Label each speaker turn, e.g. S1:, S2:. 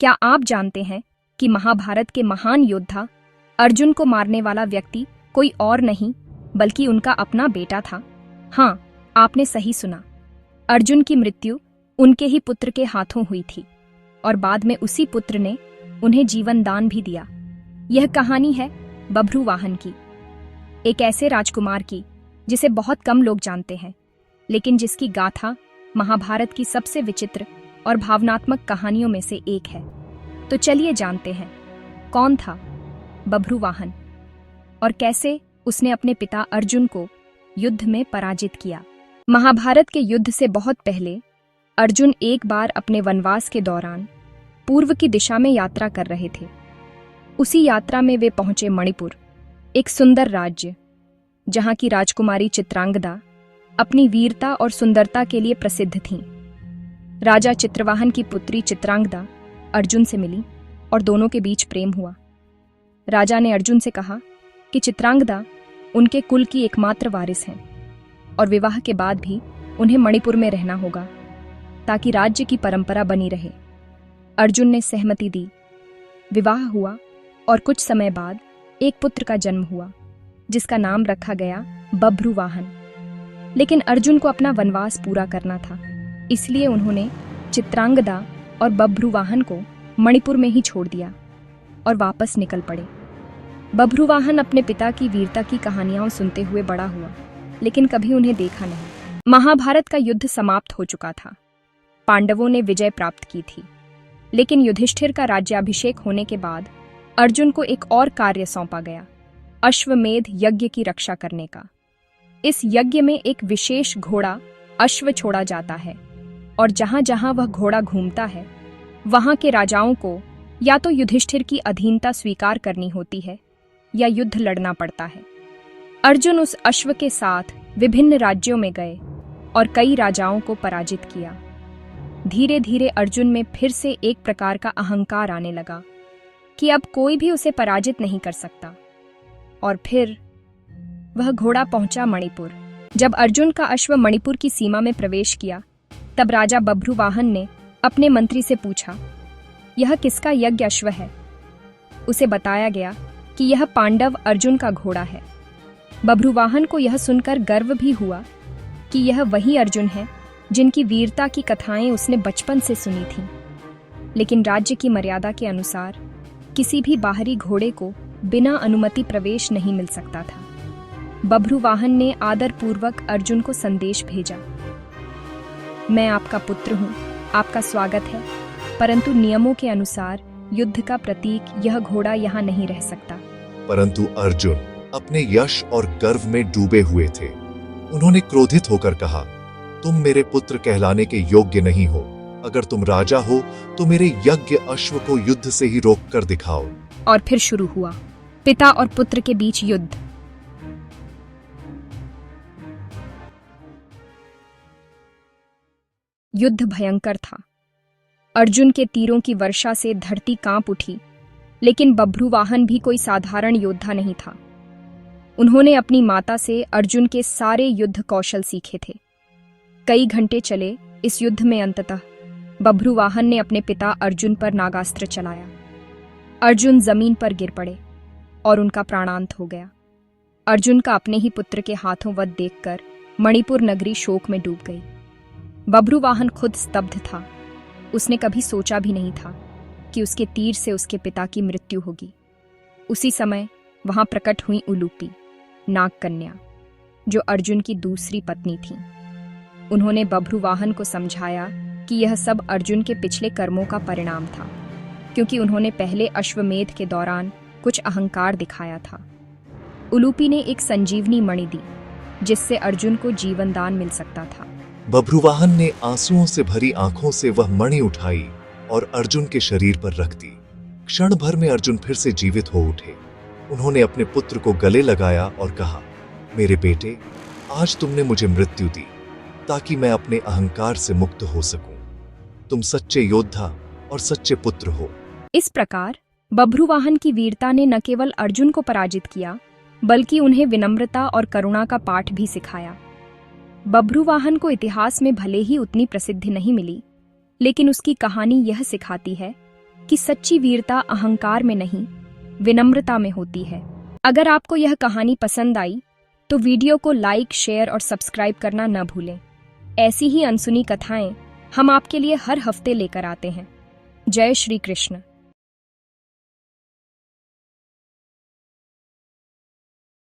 S1: क्या आप जानते हैं कि महाभारत के महान योद्धा अर्जुन को मारने वाला व्यक्ति कोई और नहीं बल्कि उनका अपना बेटा था। हाँ, आपने सही सुना। अर्जुन की मृत्यु उनके ही पुत्र के हाथों हुई थी और बाद में उसी पुत्र ने उन्हें जीवन दान भी दिया। यह कहानी है बभ्रुवाहन की, एक ऐसे राजकुमार की जिसे बहुत कम लोग जानते हैं, लेकिन जिसकी गाथा महाभारत की सबसे विचित्र और भावनात्मक कहानियों में से एक है। तो चलिए जानते हैं कौन था बभ्रुवाहन और कैसे उसने अपने पिता अर्जुन को युद्ध में पराजित किया। महाभारत के युद्ध से बहुत पहले अर्जुन एक बार अपने वनवास के दौरान पूर्व की दिशा में यात्रा कर रहे थे। उसी यात्रा में वे पहुंचे मणिपुर, एक सुंदर राज्य जहां की राजकुमारी चित्रांगदा अपनी वीरता और सुंदरता के लिए प्रसिद्ध थीं। राजा चित्रवाहन की पुत्री चित्रांगदा अर्जुन से मिली और दोनों के बीच प्रेम हुआ। राजा ने अर्जुन से कहा कि चित्रांगदा उनके कुल की एकमात्र वारिस हैं और विवाह के बाद भी उन्हें मणिपुर में रहना होगा ताकि राज्य की परंपरा बनी रहे। अर्जुन ने सहमति दी। विवाह हुआ और कुछ समय बाद एक पुत्र का जन्म हुआ जिसका नाम रखा गया बभ्रुवाहन। लेकिन अर्जुन को अपना वनवास पूरा करना था, इसलिए उन्होंने चित्रांगदा और बभ्रुवाहन को मणिपुर में ही छोड़ दिया और वापस निकल पड़े। बभ्रुवाहन अपने पिता की वीरता की कहानियां सुनते हुए बड़ा हुआ, लेकिन कभी उन्हें देखा नहीं। महाभारत का युद्ध समाप्त हो चुका था। पांडवों ने विजय प्राप्त की थी, लेकिन युधिष्ठिर का राज्याभिषेक होने के बाद अर्जुन को एक और कार्य सौंपा गया, अश्वमेध यज्ञ की रक्षा करने का। इस यज्ञ में एक विशेष घोड़ा अश्व छोड़ा जाता है और जहां जहां वह घोड़ा घूमता है वहां के राजाओं को या तो युधिष्ठिर की अधीनता स्वीकार करनी होती है या युद्ध लड़ना पड़ता है। अर्जुन उस अश्व के साथ विभिन्न राज्यों में गए और कई राजाओं को पराजित किया। धीरे धीरे अर्जुन में फिर से एक प्रकार का अहंकार आने लगा कि अब कोई भी उसे पराजित नहीं कर सकता। और फिर वह घोड़ा पहुंचा मणिपुर। जब अर्जुन का अश्व मणिपुर की सीमा में प्रवेश किया, तब राजा बभ्रुवाहन ने अपने मंत्री से पूछा, यह किसका यज्ञ अश्व है? उसे बताया गया कि यह पांडव अर्जुन का घोड़ा है। बभ्रुवाहन को यह सुनकर गर्व भी हुआ कि यह वही अर्जुन है जिनकी वीरता की कथाएं उसने बचपन से सुनी थीं। लेकिन राज्य की मर्यादा के अनुसार किसी भी बाहरी घोड़े को बिना अनुमति प्रवेश नहीं मिल सकता था। बभ्रुवाहन ने आदरपूर्वक अर्जुन को संदेश भेजा, मैं आपका पुत्र हूँ, आपका स्वागत है, परंतु नियमों के अनुसार युद्ध का प्रतीक यह घोड़ा यहाँ नहीं रह सकता।
S2: परंतु अर्जुन अपने यश और गर्व में डूबे हुए थे। उन्होंने क्रोधित होकर कहा, तुम मेरे पुत्र कहलाने के योग्य नहीं हो। अगर तुम राजा हो तो मेरे यज्ञ अश्व को युद्ध से ही रोक कर दिखाओ।
S1: और फिर शुरू हुआ पिता और पुत्र के बीच युद्ध। युद्ध भयंकर था। अर्जुन के तीरों की वर्षा से धरती कांप उठी, लेकिन बभ्रुवाहन भी कोई साधारण योद्धा नहीं था। उन्होंने अपनी माता से अर्जुन के सारे युद्ध कौशल सीखे थे। कई घंटे चले इस युद्ध में अंततः बभ्रुवाहन ने अपने पिता अर्जुन पर नागास्त्र चलाया। अर्जुन जमीन पर गिर पड़े और उनका प्राणांत हो गया। अर्जुन का अपने ही पुत्र के हाथों वध देखकर मणिपुर नगरी शोक में डूब गई। बभ्रुवाहन खुद स्तब्ध था। उसने कभी सोचा भी नहीं था कि उसके तीर से उसके पिता की मृत्यु होगी। उसी समय वहां प्रकट हुई उलूपी, नाग कन्या, जो अर्जुन की दूसरी पत्नी थी। उन्होंने बभ्रुवाहन को समझाया कि यह सब अर्जुन के पिछले कर्मों का परिणाम था, क्योंकि उन्होंने पहले अश्वमेध के दौरान कुछ अहंकार दिखाया था। उलूपी ने एक संजीवनी मणि दी जिससे अर्जुन को जीवन दान मिल सकता था।
S2: बभ्रुवाहन ने आंसुओं से भरी आंखों से वह मणि उठाई और अर्जुन के शरीर पर रख दी। क्षण भर में अर्जुन फिर से जीवित हो उठे। उन्होंने अपने पुत्र को गले लगाया और कहा, मेरे बेटे, आज तुमने मुझे मृत्यु दी ताकि मैं अपने अहंकार से मुक्त हो सकूं। तुम सच्चे योद्धा और सच्चे पुत्र हो।
S1: इस प्रकार बभ्रुवाहन की वीरता ने न केवल अर्जुन को पराजित किया, बल्कि उन्हें विनम्रता और करुणा का पाठ भी सिखाया। बभ्रुवाहन को इतिहास में भले ही उतनी प्रसिद्धि नहीं मिली, लेकिन उसकी कहानी यह सिखाती है कि सच्ची वीरता अहंकार में नहीं, विनम्रता में होती है। अगर आपको यह कहानी पसंद आई तो वीडियो को लाइक, शेयर और सब्सक्राइब करना न भूलें। ऐसी ही अनसुनी कथाएं हम आपके लिए हर हफ्ते लेकर आते हैं। जय श्री कृष्ण।